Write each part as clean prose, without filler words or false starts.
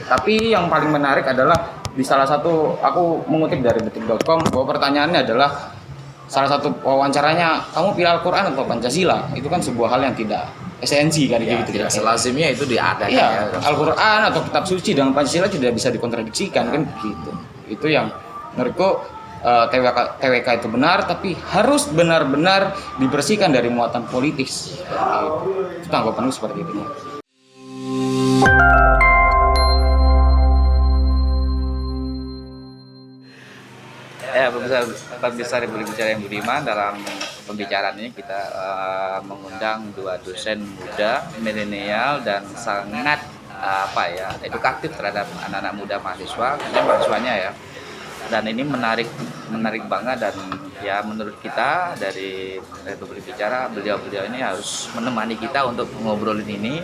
Tapi yang paling menarik adalah di salah satu, aku mengutip dari detik.com bahwa pertanyaannya adalah salah satu wawancaranya, kamu pilih Al-Quran atau Pancasila? Itu kan sebuah hal yang tidak esensi kan Ya, gitu. tidak selazimnya itu diadakan Iya, Al-Quran atau kitab suci dengan Pancasila tidak bisa dikontradiksikan kan gitu. Itu yang menurutku TWK itu benar, tapi harus benar-benar dibersihkan dari muatan politis. Itu tanggapanku seperti itu. Ya, pemirsa Republik Bicara yang Budiman, dalam pembicaraan ini kita mengundang dua dosen muda, milenial dan sangat edukatif terhadap anak-anak muda mahasiswanya ya. Dan ini menarik banget, dan ya menurut kita dari Republik Bicara, beliau-beliau ini harus menemani kita untuk ngobrolin ini,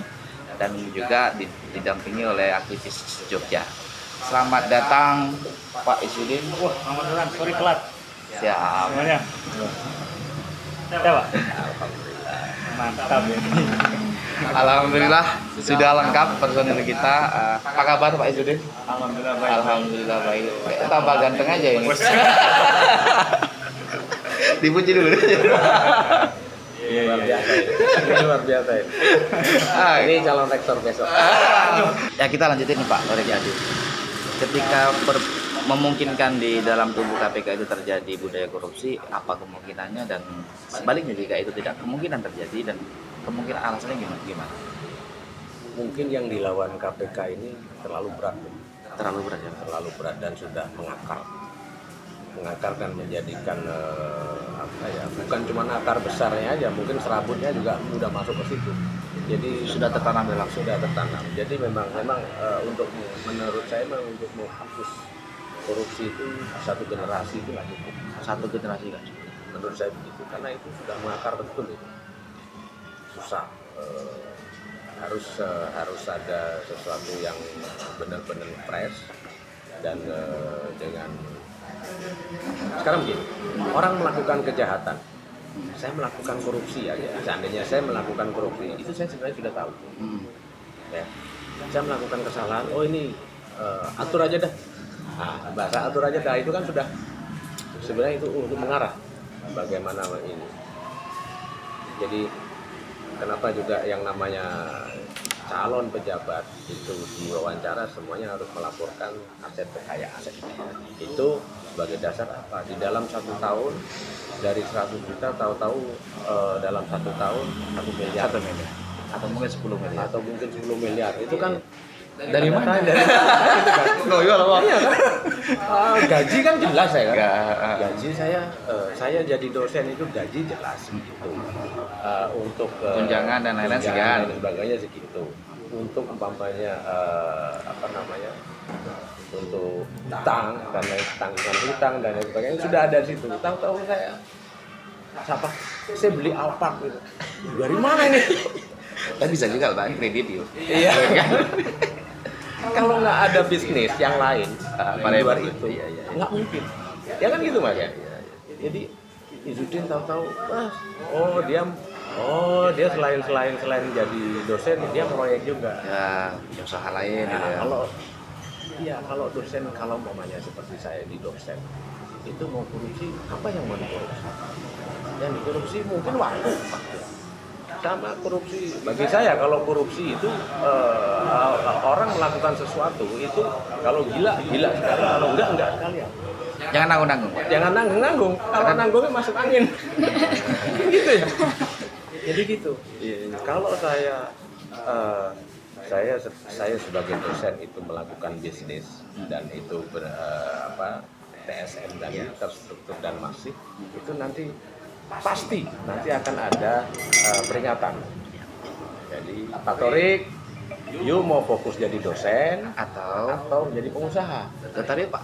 dan juga didampingi oleh aktivis Jogja. Selamat datang Pak Izudin. Wah, alhamdulillah, sorry telat. Siap. Namanya? Ya, Pak? Mantap ya. Alhamdulillah sudah lengkap personil kita. Apa kabar Pak Izudin? Alhamdulillah baik. Alhamdulillah baik. Kayak tambah ganteng aja ini. Dipuji dulu. Iya. luar biasa ya. Ini calon rektor besok. Ya kita lanjutin nih Pak Jadi ketika memungkinkan di dalam tubuh KPK itu terjadi budaya korupsi, apa kemungkinannya, dan sebaliknya jika itu tidak kemungkinan terjadi, dan kemungkinan alasannya gimana? Mungkin yang dilawan KPK ini terlalu berat. Terlalu berat ya? Terlalu berat dan sudah mengakar dan menjadikan bukan cuma akar besarnya aja, mungkin serabutnya juga sudah masuk ke situ. Jadi Sudah tertanam dalam. sudah tertanam. Jadi memang untuk, menurut saya memang untuk menghapus korupsi itu satu generasi itu nggak cukup. Satu generasi kan? Menurut saya begitu, karena itu sudah mengakar betul itu. Susah. Harus ada sesuatu yang benar-benar fresh dan dengan sekarang begini, orang melakukan kejahatan, saya melakukan korupsi aja. Seandainya saya melakukan korupsi, itu saya sebenarnya sudah tahu. Ya, saya melakukan kesalahan. Oh ini atur aja dah. Nah, bahasa atur aja dah itu kan sudah sebenarnya itu untuk mengarah bagaimana ini. Jadi kenapa juga yang namanya calon pejabat itu diwawancara semuanya harus melaporkan aset kekayaan. Itu sebagai dasar apa? Di dalam 1 tahun dari 100 juta tahu-tahu dalam 1 tahun 1 miliar. 1 miliar atau mungkin 10 miliar Atau mungkin 10 miliar. Itu kan dari mana? Iya kan? Gaji kan jelas ya kan? Gaji saya jadi dosen itu gaji jelas gitu. Untuk tunjangan dan lain-lain sekian. Dan sebagainya segitu. Untuk umpamanya untuk utang dan tanggungan utang dan lain sebagainya sudah ada di situ. Tahu-tahu saya beli Alphard gitu. Dari mana ini? Kan bisa juga Pak, kredit yuk. Iya. Kalau nggak ada bisnis yang lain di luar itu, nggak mungkin. Ya kan gitu Mas ya. Jadi Izudin tahu-tahu, dia selain jadi dosen, dia proyek juga. Ya, usaha lain gitu ya. Kalau dosen, kalau umpamanya seperti saya di dosen, itu mau korupsi, apa yang mau dikorupsi? Yang dikorupsi mungkin waktu. Sama korupsi, bagi saya kalau korupsi itu orang melakukan sesuatu itu kalau gila sekali, kalau enggak sekalian. Jangan nanggung-nanggung. Jangan nanggung, kalau nanggungnya masuk angin. Gitu ya. Jadi gitu. Kalau saya sebagai dosen itu melakukan bisnis dan itu TSM dan terstruktur dan masif, itu nanti pasti akan ada peringatan. Jadi Pak Torik, you mau fokus jadi dosen atau jadi pengusaha? Tetapi Pak,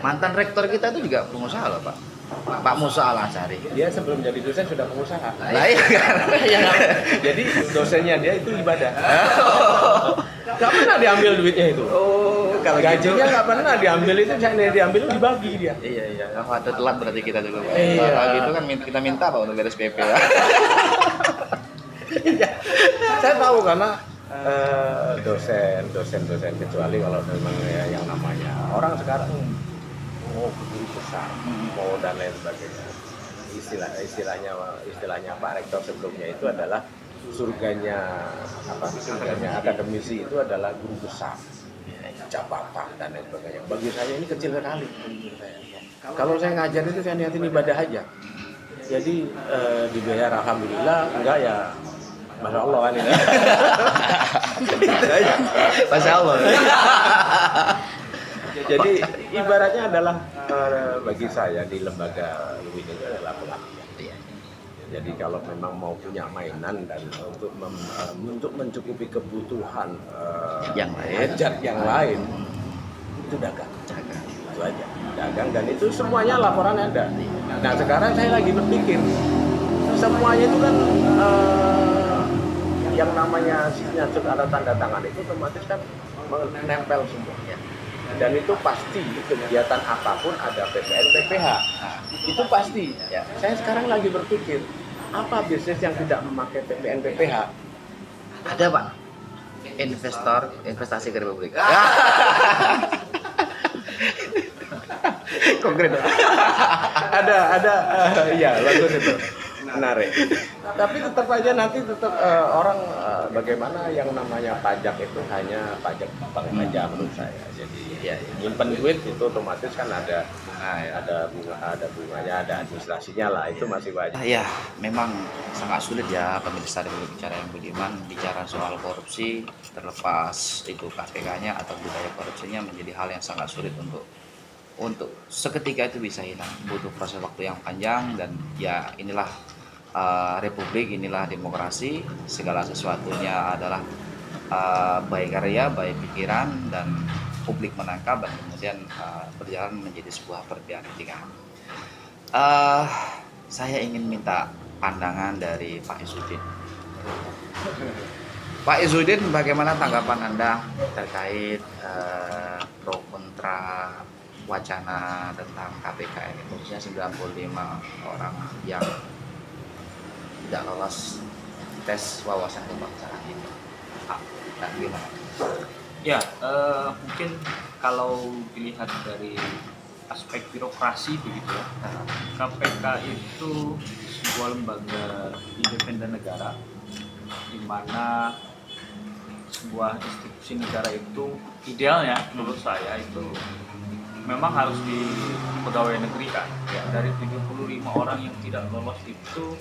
mantan rektor kita itu juga pengusaha loh Pak. Pak Musa Al-Ansari. Dia sebelum jadi dosen sudah pengusaha. Lah iya kan. Jadi dosennya dia itu ibadah. Gak pernah diambil duitnya itu. Kalau gajinya nggak pernah diambil, itu yang diambil dibagi dia. Iya. Waktu telat berarti kita dulu. Iya. Kalau gitu kan kita minta Pak untuk beres PP ya. Iya. Saya tahu karena dosen kecuali kalau memang ya yang namanya orang sekarang mau guru besar, mau dan lain sebagainya. Istilahnya Pak Rektor sebelumnya itu adalah surganya akademisi itu adalah guru besar, jabatan dan lain sebagainya. Bagi saya ini kecil sekali. Kalau saya ngajar itu saya niatin ibadah aja. Jadi dibayar alhamdulillah, enggak ya Masya Allah kan ini. Masya Allah. Jadi ibaratnya adalah bagi saya di lembaga UIN itu adalah pelatihan. Jadi kalau memang mau punya mainan dan untuk mencukupi kebutuhan Yang lain. hajat yang lain itu dagang. Itu aja. Dagang dan itu semuanya laporan ada. Nah sekarang saya lagi berpikir semuanya itu kan yang namanya signature atau tanda tangan itu otomatis kan menempel semuanya. Dan itu pasti kegiatan apapun ada PPN, PPH. Itu pasti. Ya. Saya sekarang lagi berpikir apa bisnis yang tidak memakai PPN, PPH? Ada Pak, investasi ke Republik. Konkret. ada, iya bagus itu, menarik. Tapi tetap aja nanti orang bagaimana yang namanya pajak itu hanya pajak bank saja menurut saya. Jadi ya nyimpen duit itu otomatis kan ada bunganya, ada administrasinya lah, itu masih wajar. Ya, memang sangat sulit ya pemirsa Republik Bicara yang Budiman bicara soal korupsi, terlepas itu KPK-nya atau budaya korupsinya menjadi hal yang sangat sulit untuk seketika itu bisa hilang, butuh proses waktu yang panjang. Dan ya inilah Republik, inilah demokrasi, segala sesuatunya adalah baik karya, baik pikiran, dan publik menangkap dan kemudian berjalan menjadi sebuah perbandingan. Saya ingin minta pandangan dari Pak Izzuddin. Pak Izzuddin, bagaimana tanggapan Anda terkait pro kontra wacana tentang KPK ini, khususnya 95 orang yang tidak lolos tes wawasan kebangsaan ini? Dan gimana? Ya, mungkin kalau dilihat dari aspek birokrasi begitu ya, KPK itu sebuah lembaga independen negara, di mana sebuah institusi negara itu idealnya menurut saya itu memang harus di pegawai negeri kan. Ya, dari 75 orang yang tidak lolos itu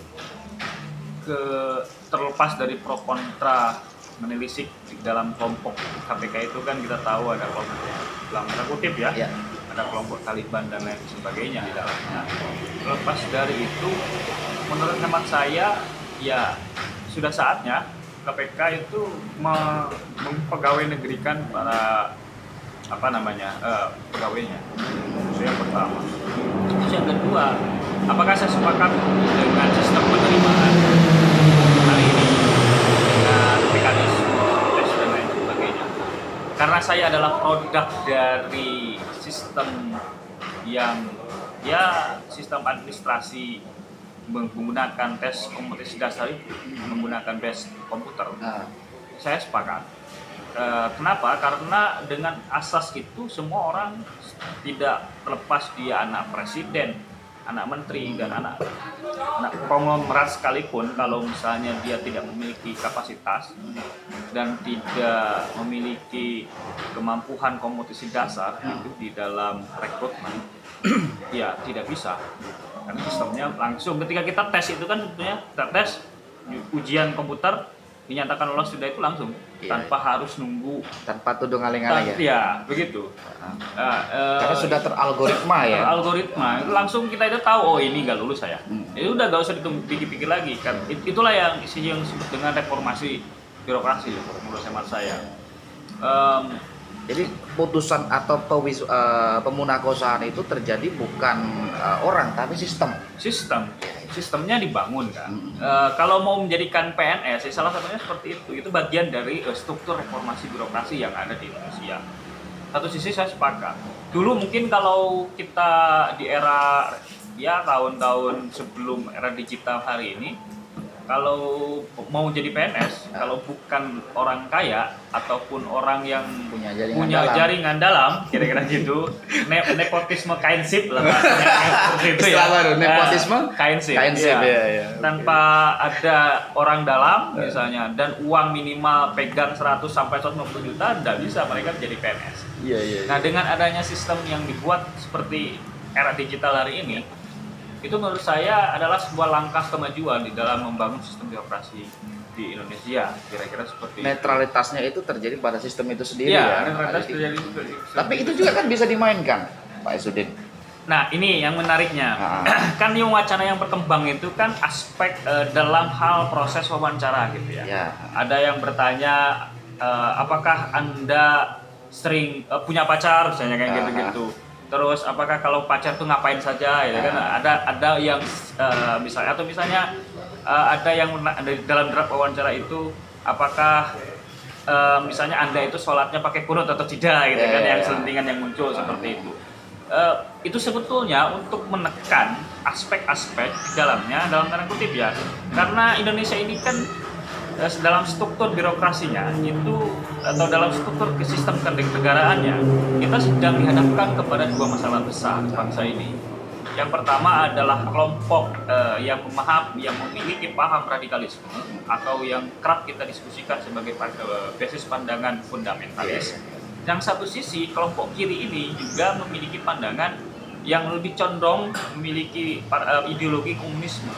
terlepas dari pro kontra menelisik di dalam kelompok KPK itu kan kita tahu ada kelompok dalam tanda kutip ya, ada kelompok Taliban dan lain sebagainya di dalamnya. Lepas dari itu, menurut hemat saya ya sudah saatnya KPK itu mempegawai negerikan para pegawainya. Itu yang pertama. Terus yang kedua, apakah saya sepakat dengan sistem penerimaan hari ini dengan mekanisme tes dan lain sebagainya? Karena saya adalah produk dari sistem yang sistem administrasi menggunakan tes kompetensi dasar itu, menggunakan tes komputer. Saya sepakat. Kenapa? Karena dengan asas itu semua orang tidak terlepas dia anak presiden, anak menteri, dan anak konglomerat sekalipun, kalau misalnya dia tidak memiliki kapasitas dan tidak memiliki kemampuan kompetensi dasar itu di dalam rekrutmen, ya tidak bisa. Karena sistemnya langsung ketika kita tes itu kan tentunya kita tes ujian komputer dinyatakan lolos sudah itu langsung tanpa harus nunggu, tanpa tudung aling-aling ya. Ya begitu. Karena sudah teralgoritma ya. Teralgoritma itu langsung kita itu tahu, oh ini nggak lulus saya. Itu udah nggak usah dipikir-pikir lagi kan. Itulah yang disebut dengan reformasi birokrasi menurut hemat saya. Jadi putusan atau pemunakosaan itu terjadi bukan orang tapi sistemnya dibangun kan. Kalau mau menjadikan PNS, salah satunya seperti itu bagian dari struktur reformasi birokrasi yang ada di Indonesia. Satu sisi saya sepakat. Dulu mungkin kalau kita di era ya tahun-tahun sebelum era digital hari ini, kalau mau jadi PNS, kalau bukan orang kaya ataupun orang yang Punya jaringan punya dalam. jaringan dalam, kira-kira gitu, nepotisme kainsip lah bahasanya, seperti itu ya. Istilah baru, nepotisme kainsip, kainsip, iya. ya. Tanpa ada orang dalam misalnya dan uang minimal pegang 100 sampai 150 juta, tidak bisa mereka jadi PNS. Iya, iya. Nah, dengan adanya sistem yang dibuat seperti era digital hari ini, itu menurut saya adalah sebuah langkah kemajuan di dalam membangun sistem birokrasi di Indonesia, kira-kira seperti itu. Netralitasnya itu terjadi pada sistem itu sendiri Iya, ya. netralitas Pak Edi. terjadi. Tapi itu juga kan bisa dimainkan, Pak Esudin. Nah, ini yang menariknya. Ah. Kan yang wacana yang berkembang itu kan aspek dalam hal proses wawancara gitu ya. Ya. Ada yang bertanya, apakah Anda sering punya pacar misalnya kayak Ah. gitu-gitu. Terus apakah kalau pacar tuh ngapain saja ya kan? Ada yang misalnya atau misalnya ada yang dalam draft wawancara itu apakah misalnya Anda itu sholatnya pakai kunut atau tidak gitu kan, yang selentingan yang muncul seperti itu. Itu sebetulnya untuk menekan aspek-aspek di dalamnya, dalam tanda kutip ya, karena Indonesia ini kan dalam struktur birokrasinya itu atau dalam struktur sistem kenegaraannya kita sedang dihadapkan kepada dua masalah besar bangsa ini. Yang pertama adalah kelompok yang memiliki paham radikalisme atau yang kerap kita diskusikan sebagai basis pandangan fundamentalis. Yang satu sisi kelompok kiri ini juga memiliki pandangan yang lebih condong memiliki ideologi komunisme,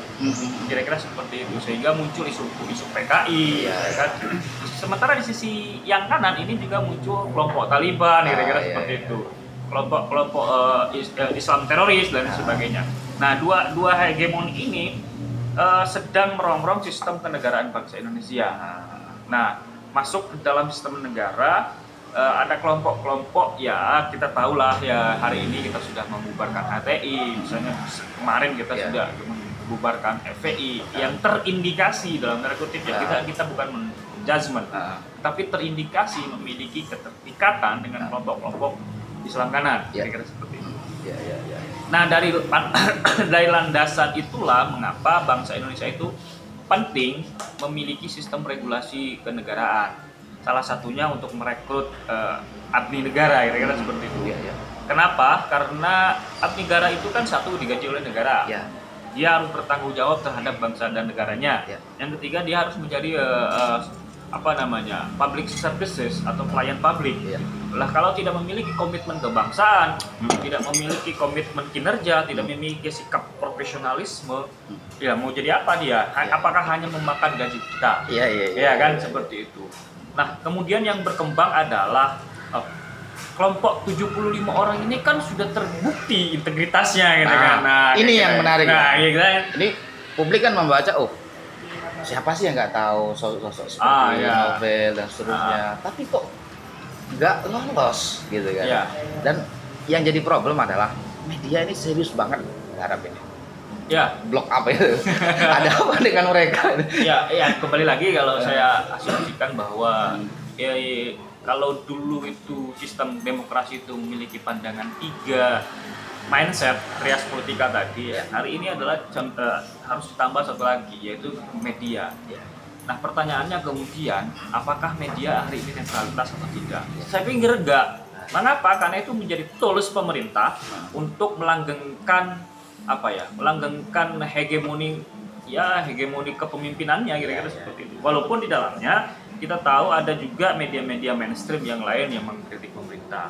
kira-kira seperti itu, sehingga muncul isu PKI, ya kan? Sementara di sisi yang kanan ini juga muncul kelompok Taliban, kira-kira seperti itu, kelompok Islam teroris dan sebagainya. Nah, dua hegemoni ini sedang merongrong sistem kenegaraan bangsa Indonesia. Nah, masuk ke dalam sistem negara. Ada kelompok-kelompok ya kita tahulah ya, hari ini kita sudah membubarkan HTI, misalnya kemarin kita sudah membubarkan FPI yang terindikasi dalam tanda kutip ya, kita bukan judgment, tapi terindikasi memiliki keterikatan dengan kelompok-kelompok Islam kanan, kira-kira seperti itu. Nah, dari landasan itulah mengapa bangsa Indonesia itu penting memiliki sistem regulasi kenegaraan. Salah satunya untuk merekrut abdi negara, kira-kira seperti itu. Kenapa? Karena abdi negara itu kan satu digaji oleh negara. Dia harus bertanggung jawab terhadap bangsa dan negaranya. Yang ketiga, dia harus menjadi public services atau pelayan publik. Lah, kalau tidak memiliki komitmen kebangsaan, tidak memiliki komitmen kinerja, tidak memiliki sikap profesionalisme, ya mau jadi apa dia? Apakah hanya memakan gaji kita? Iya kan, seperti itu. Nah, kemudian yang berkembang adalah kelompok 75 orang ini kan sudah terbukti integritasnya gitu kan. Nah, ini yang menarik. Nah, ya. Ini publik kan membaca, siapa sih yang nggak tahu sosok seperti Novel dan seterusnya. Tapi kok nggak lolos gitu kan. Dan yang jadi problem adalah media ini serius banget garap ini. Blok apa itu? Ada apa dengan mereka? Ya, kembali lagi kalau saya asumsikan bahwa kalau dulu itu sistem demokrasi itu memiliki pandangan 3 mindset trias politika tadi, hari ini adalah harus ditambah satu lagi, yaitu media. Nah, pertanyaannya kemudian, apakah media hari ini netralitas atau tidak? Saya pikir enggak. Mengapa? Karena itu menjadi tools pemerintah untuk melanggengkan hegemoni kepemimpinannya, kira-kira seperti itu. Walaupun di dalamnya kita tahu ada juga media-media mainstream yang lain yang mengkritik pemerintah.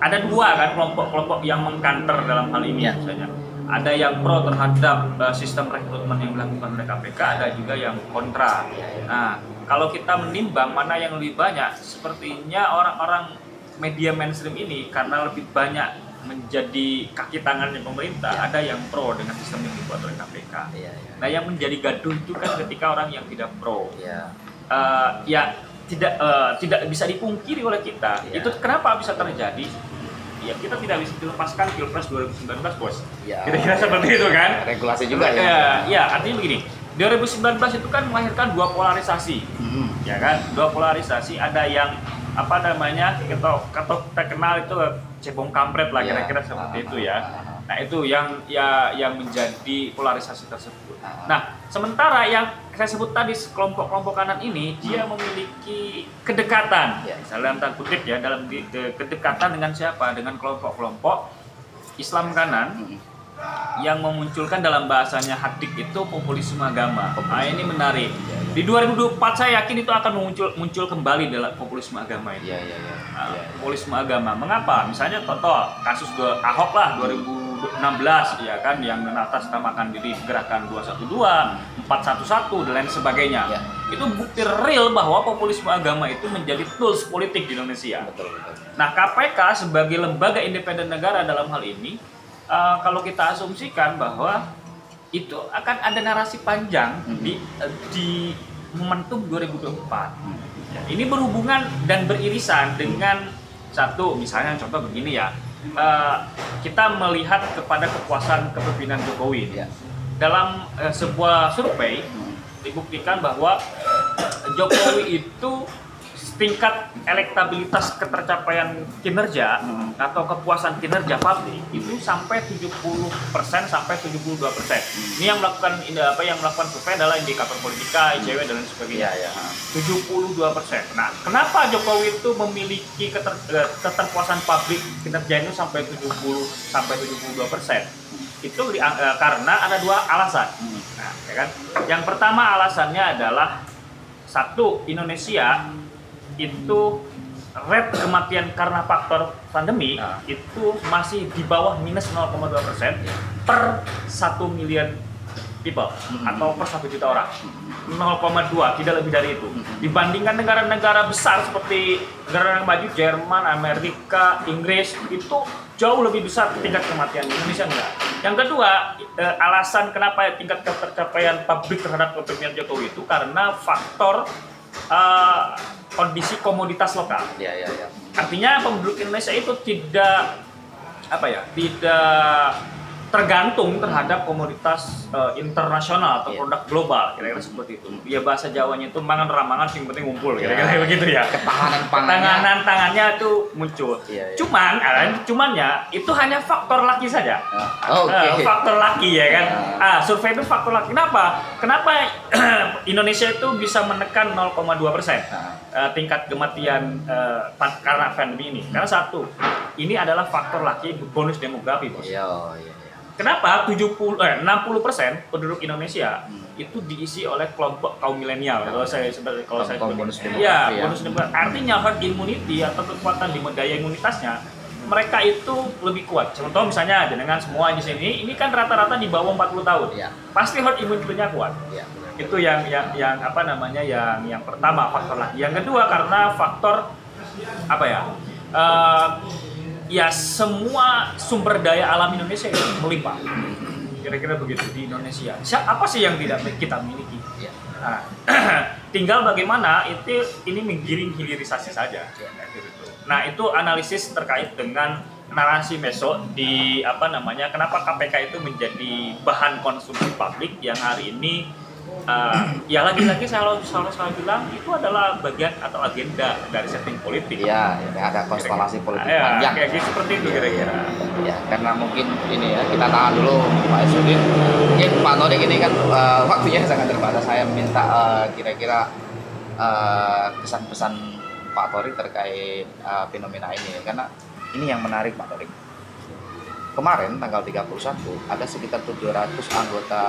Ada dua kan kelompok-kelompok yang mengkanter dalam hal ini misalnya. Ada yang pro terhadap sistem rekrutmen yang dilakukan oleh KPK, ada juga yang kontra. Nah, kalau kita menimbang mana yang lebih banyak, sepertinya orang-orang media mainstream ini karena lebih banyak menjadi kaki tangannya pemerintah, ada yang pro dengan sistem yang dibuat oleh KPK. Nah, yang menjadi gaduh itu kan ketika orang yang tidak pro, tidak bisa dipungkiri oleh kita. Itu kenapa bisa terjadi? Ya, kita tidak bisa dilepaskan Pilpres 2019, bos. Kira-kira seperti itu kan? Regulasi juga artinya begini. 2019 itu kan melahirkan dua polarisasi, ya kan? Dua polarisasi, ada yang kita kenal itu cebong kampret lah, kira-kira seperti itu ya. Nah itu yang menjadi polarisasi tersebut. Nah sementara yang saya sebut tadi kelompok-kelompok kanan ini dia memiliki kedekatan, misalnya dalam tanda kutip ya, dalam kedekatan dengan siapa? Dengan kelompok-kelompok Islam kanan yang memunculkan dalam bahasanya Hadik itu populisme agama. Nah ini menarik. Di 2024 saya yakin itu akan muncul kembali dalam populisme agama itu. Populisme agama. Mengapa? Misalnya contoh kasus Ahok lah 2016 ya kan, yang mengatasnamakan diri gerakan 212, 411 dan lain sebagainya. Itu bukti real bahwa populisme agama itu menjadi tools politik di Indonesia. Betul. Nah KPK sebagai lembaga independen negara dalam hal ini, kalau kita asumsikan bahwa itu akan ada narasi panjang di momentum 2024. Ya, ini berhubungan dan beririsan dengan satu, misalnya contoh begini ya, kita melihat kepada kepuasan kepemimpinan Jokowi. Dalam sebuah survei dibuktikan bahwa Jokowi itu tingkat elektabilitas ketercapaian kinerja atau kepuasan kinerja publik itu sampai 70% sampai 72%. Ini yang melakukan survei adalah Indikator Politika, ICW dan lain sebagainya. 72%. Nah, kenapa Jokowi itu memiliki keterpuasan publik kinerja itu sampai 70 sampai 72%? Itu karena ada dua alasan. Nah, ya kan? Yang pertama alasannya adalah satu, Indonesia itu rate kematian karena faktor pandemi itu masih di bawah minus 0,2% per 1 million people atau per 1 juta orang. 0,2, tidak lebih dari itu. Dibandingkan negara-negara besar seperti negara yang maju, Jerman, Amerika, Inggris, itu jauh lebih besar tingkat kematian. Indonesia enggak. Yang kedua, alasan kenapa tingkat ketercapaian publik terhadap kepemimpinan Jokowi itu karena faktor kondisi komoditas lokal. Artinya penduduk Indonesia itu tidak tergantung terhadap komoditas internasional atau produk global, kira-kira seperti itu. Ya bahasa Jawanya itu mangan ramangan sing penting ngumpul, kira-kira begitu ya. Ketahanan pangannya itu muncul. Cumannya itu hanya faktor laki saja. Faktor laki ya kan. Survei itu faktor laki. Kenapa Indonesia itu bisa menekan 0,2% tingkat kematian karena pandemi ini? Karena satu, ini adalah faktor laki, bonus demografi, Bos. Kenapa 60% penduduk Indonesia itu diisi oleh kelompok kaum milenial? Kalau saya bonus demografi. Artinya herd immunity atau kekuatan di daya imunitasnya mereka itu lebih kuat. Contoh misalnya dengan semua di sini, ini kan rata-rata di bawah 40 tahun. Pasti herd immunity-nya kuat. Itu yang pertama, faktor laki. Yang kedua karena faktor semua sumber daya alam Indonesia itu melimpah. Kira-kira begitu di Indonesia. Apa sih yang tidak kita miliki? Tinggal bagaimana ini menggiring hilirisasi saja. Nah, itu analisis terkait dengan narasi besok di kenapa KPK itu menjadi bahan konsumsi publik yang hari ini lagi-lagi saya selalu bilang itu adalah bagian atau agenda dari setting politik. Ada konstelasi politik panjang. Kayak gitu seperti itu kira-kira. Karena mungkin ini ya, kita tahan dulu Pak Esudin. Mungkin Pak Nodik ini kan waktunya sangat terbatas. Saya minta kira-kira kesan-pesan Pak Torik terkait fenomena ini, karena ini yang menarik Pak Torik. Kemarin tanggal 31 ada sekitar 700 anggota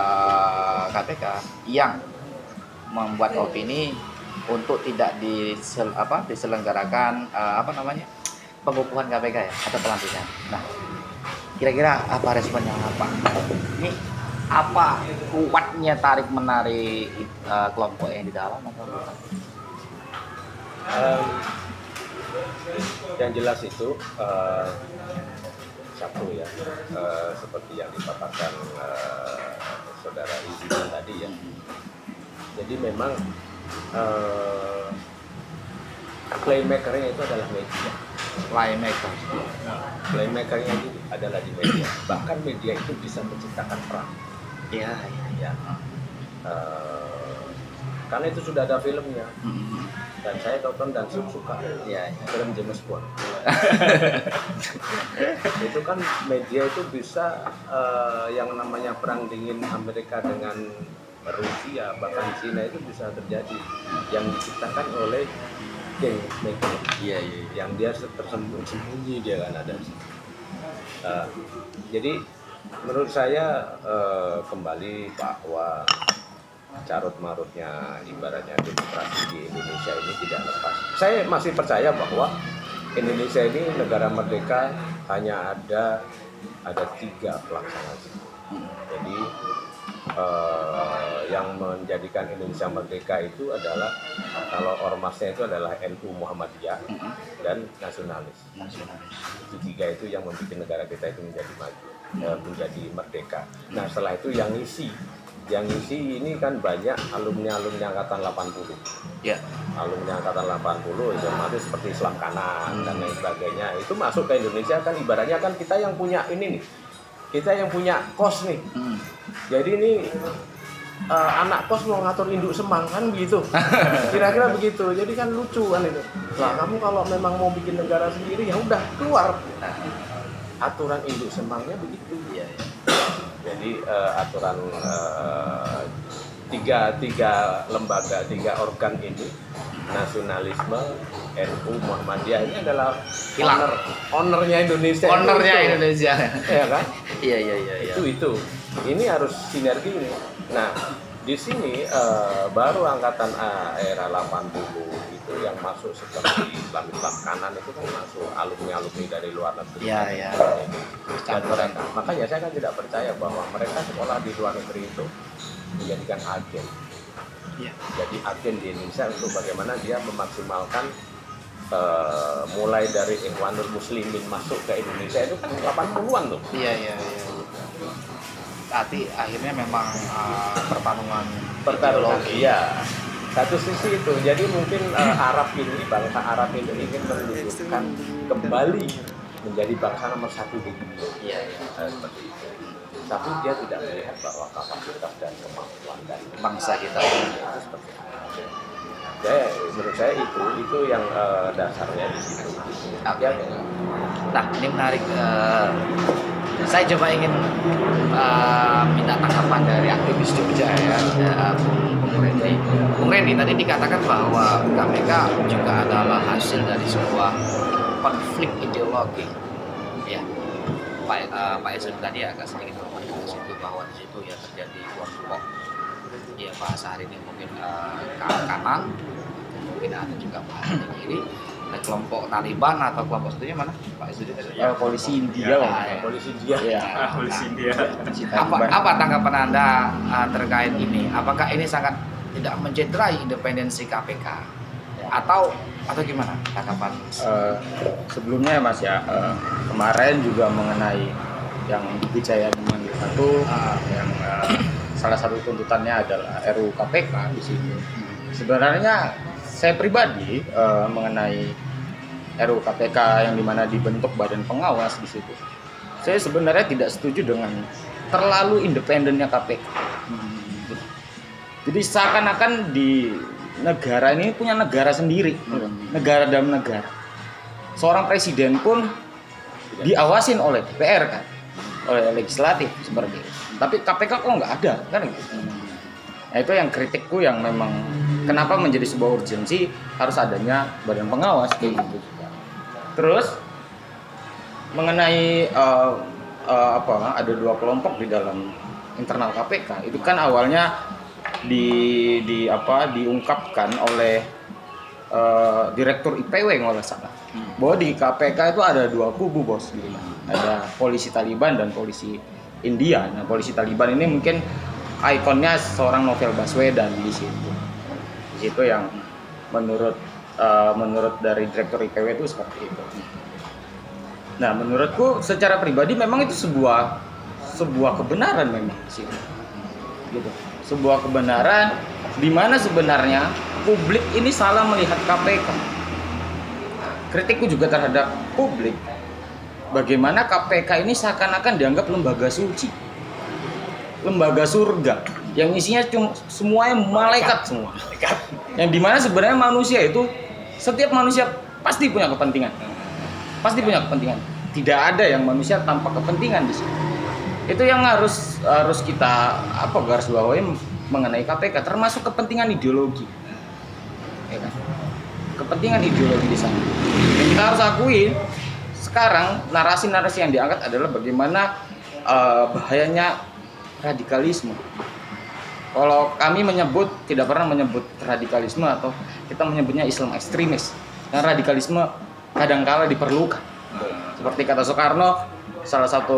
KPK yang membuat opini untuk tidak diselenggarakan pengukuhan KPK ya, atau pelantikan. Nah, kira-kira apa responnya Pak? Ini apa kuatnya tarik menarik kelompok yang di dalam atau bukan? Yang jelas itu satu ya, seperti yang dipaparkan saudara Izzuddin tadi ya. Jadi memang playmakernya itu adalah media. Playmakernya itu adalah di media. Bahkan media itu bisa menciptakan perang. karena itu sudah ada filmnya. Dan saya tonton dan suka Iya. film James Bond. Itu kan media itu bisa yang namanya perang dingin Amerika dengan Rusia bahkan Cina itu bisa terjadi yang diciptakan oleh geng media. Iya. Yang dia tersembunyi dia kan ada. Jadi menurut saya kembali bahwa carut marutnya ibaratnya demokrasi di Indonesia ini tidak lepas. Saya masih percaya bahwa Indonesia ini negara merdeka hanya ada 3 pelaksana. Jadi yang menjadikan Indonesia merdeka itu adalah kalau ormasnya itu adalah NU Muhammadiyah dan nasionalis. Itu 3 itu yang membuat negara kita itu menjadi maju, menjadi merdeka. Nah setelah itu yang ngisi ini kan banyak alumni angkatan 80. Ya. Alumni angkatan 80 itu masih seperti Islam kanan dan lain sebagainya. Itu masuk ke Indonesia kan ibaratnya kan kita yang punya ini nih. Kita yang punya kos nih. Jadi ini anak kos mau ngatur induk semang kan begitu. Kira-kira begitu. Jadi kan lucu kan itu. Lah kamu kalau memang mau bikin negara sendiri ya udah keluar. Aturan induk semangnya begitu. Iya. Jadi aturan tiga lembaga, 3 organ ini, nasionalisme, NU, Muhammadiyah ini adalah ownernya Indonesia. Ownernya Indonesia. Ya kan? Iya. Itu. Ini harus sinergi ini. Nah, di sini baru angkatan era 80 itu yang masuk seperti Islam kanan itu kan masuk alumni dari luar negeri. Iya. Campuran. Makanya saya kan tidak percaya bahwa mereka sekolah di luar negeri itu menjadikan agen. Iya. Jadi agen di Indonesia untuk bagaimana dia memaksimalkan mulai dari Ikhwanul Muslimin masuk ke Indonesia itu kan 80-an tuh. Iya. Tapi akhirnya memang pertarungan Ideologi ya. Satu sisi itu, jadi mungkin Arab ini, bangsa Arab ini ingin menunjukkan kembali menjadi bangsa nomor 1 di dunia. Iya. Seperti itu. Tapi dia tidak melihat bahwa kapasitas dan kemampuan dan Bangsa kita itu seperti apa. Menurut saya itu yang dasarnya di situ. Oke. Nah, ini menarik. Saya coba ingin minta tanggapan dari aktivis Jogja ya, Bung Randy. Tadi dikatakan bahwa KPK juga adalah hasil dari sebuah konflik ideologi. Ya, Pak Ezra tadi agak sedikit mengenai di situ bahwa di situ ya terjadi kelompok, ya bahasa hari ini mungkin kanan, mungkin ada juga bahasa kiri. Ada kelompok Taliban atau kelompok satunya mana? Pak Ezra tadi. Polisi India lah. Polisi dia. Iya. Polisi India. Apa tanggapan Anda terkait ini? Apakah ini sangat tidak mencederai independensi KPK atau gimana tanggapan? Sebelumnya Mas ya, kemarin juga mengenai yang Wijaya memanggil satu, yang salah satu tuntutannya adalah RUU KPK di sini. Sebenarnya saya pribadi mengenai RUU KPK yang dimana dibentuk badan pengawas di situ, saya sebenarnya tidak setuju dengan terlalu independennya KPK. Jadi seakan-akan di negara ini punya negara sendiri, negara dalam negara. Seorang presiden pun diawasin oleh DPR kan, oleh legislatif seperti itu. Tapi KPK kok nggak ada kan gitu. Nah, itu yang kritikku yang memang kenapa menjadi sebuah urgensi harus adanya badan pengawas kayak gitu. Terus mengenai ada 2 kelompok di dalam internal KPK itu kan awalnya diungkapkan oleh Direktur IPW kalau nggak salah bahwa di KPK itu ada 2 kubu bos gitu. Ada polisi Taliban dan polisi India. Nah, polisi Taliban ini mungkin ikonnya seorang Novel Baswedan di situ. Di situ yang menurut dari Direktur IPW itu seperti itu. Nah, menurutku secara pribadi memang itu sebuah kebenaran memang sih. Gitu. Sebuah kebenaran di mana sebenarnya publik ini salah melihat KPK. Kritikku juga terhadap publik. Bagaimana KPK ini seakan-akan dianggap lembaga suci. Lembaga surga. yang isinya cuma semuanya malaikat semua. Yang dimana sebenarnya manusia itu, setiap manusia pasti punya kepentingan. Pasti punya kepentingan. Tidak ada yang manusia tanpa kepentingan di sini. Itu yang harus kita garis bawahi mengenai KPK, termasuk kepentingan ideologi. Ya kan? Kepentingan ideologi di sana. Dan kita harus akui sekarang narasi-narasi yang diangkat adalah bagaimana bahayanya radikalisme. Kalau kami tidak pernah menyebut radikalisme, atau kita menyebutnya Islam ekstremis. Dan radikalisme kadangkala diperlukan. Seperti kata Soekarno, salah satu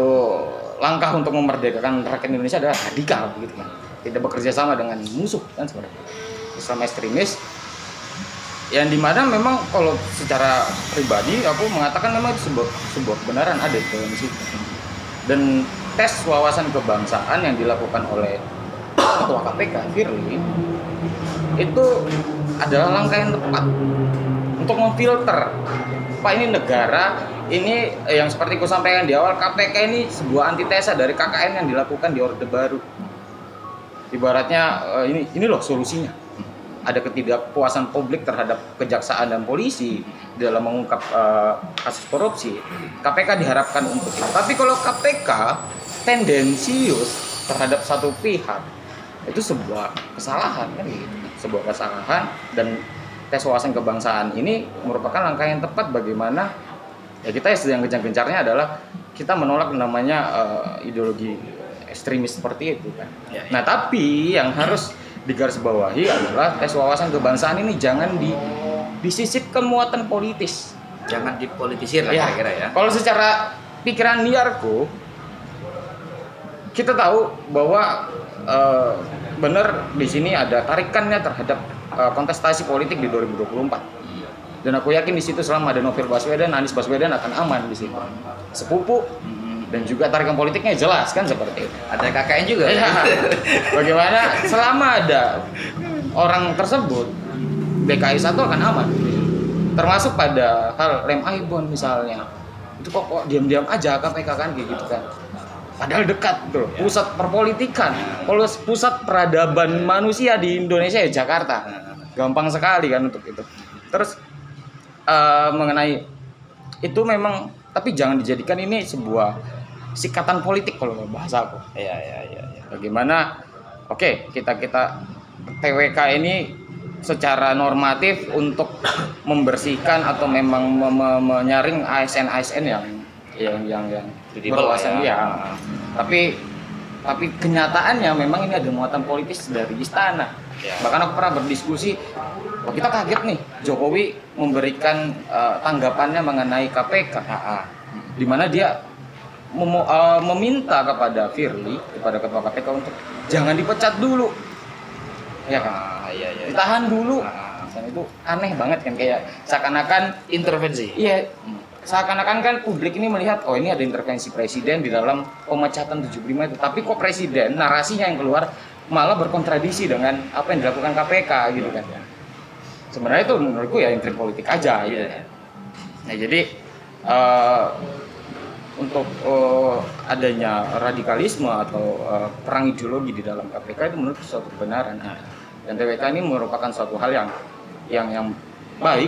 langkah untuk memerdekakan rakyat Indonesia adalah radikal, gitu kan. Tidak bekerja sama dengan musuh, kan seperti itu. Islam ekstremis, yang dimana memang kalau secara pribadi aku mengatakan memang itu sebuah kebenaran ada di dalam situ. Dan tes wawasan kebangsaan yang dilakukan oleh Ketua KPK Firly itu adalah langkah yang tepat untuk memfilter Pak ini negara ini yang seperti aku sampaikan di awal, KPK ini sebuah antitesa dari KKN yang dilakukan di Orde Baru. Ibaratnya ini loh solusinya. Ada ketidakpuasan publik terhadap kejaksaan dan polisi dalam mengungkap kasus korupsi. KPK diharapkan untuk itu. Tapi kalau KPK tendensius terhadap satu pihak, itu sebuah kesalahan kan gitu. Sebuah kesalahan, dan tes wawasan kebangsaan ini merupakan langkah yang tepat bagaimana ya kita yang sedang gencar-gencarnya adalah kita menolak namanya ideologi ekstremis seperti itu kan. Ya, ya. Nah, tapi yang harus digarisbawahi adalah tes wawasan kebangsaan ini jangan disisipkan muatan politis. Jangan dipolitisir lah Ya, kira-kira ya. kalau secara pikiran liarku, kita tahu bahwa benar di sini ada tarikannya terhadap kontestasi politik di 2024. Dan aku yakin di situ selama ada Novel Baswedan, Anies Baswedan akan aman di situ. Sepupu dan juga tarikan politiknya jelas kan seperti itu. Ada KKN juga. Ya, bagaimana selama ada orang tersebut, DKI 1 akan aman. Termasuk pada hal Lem Aibon misalnya. Itu kok diam-diam aja KPK kan gitu kan. Padahal dekat tuh, pusat perpolitikan, pusat peradaban manusia di Indonesia ya Jakarta. Gampang sekali kan untuk itu. Terus mengenai itu memang, tapi jangan dijadikan ini sebuah sikatan politik kalau bahasa aku. Iya. Bagaimana? Oke, kita TWK ini secara normatif untuk membersihkan atau memang menyaring ASN yang berwawasan ya. Tapi kenyataannya memang ini ada muatan politis dari istana. Ya. Bahkan aku pernah berdiskusi, kita kaget nih Jokowi memberikan tanggapannya mengenai KPK, di mana dia meminta kepada Firly, kepada Ketua KPK untuk jangan dipecat dulu, ya kan? Iya. Ditahan dulu. Dan itu aneh banget kan, kayak seakan-akan Intervensi. iya, seakan-akan kan publik ini melihat ini ada intervensi presiden di dalam pemecatan 75 itu. Tapi kok presiden narasinya yang keluar malah berkontradiksi dengan apa yang dilakukan KPK gitu kan. Sebenarnya itu menurutku ya intrik politik aja gitu. Nah, jadi untuk adanya radikalisme atau perang ideologi di dalam KPK itu menurut suatu kebenaran. Dan TWK ini merupakan suatu hal yang baik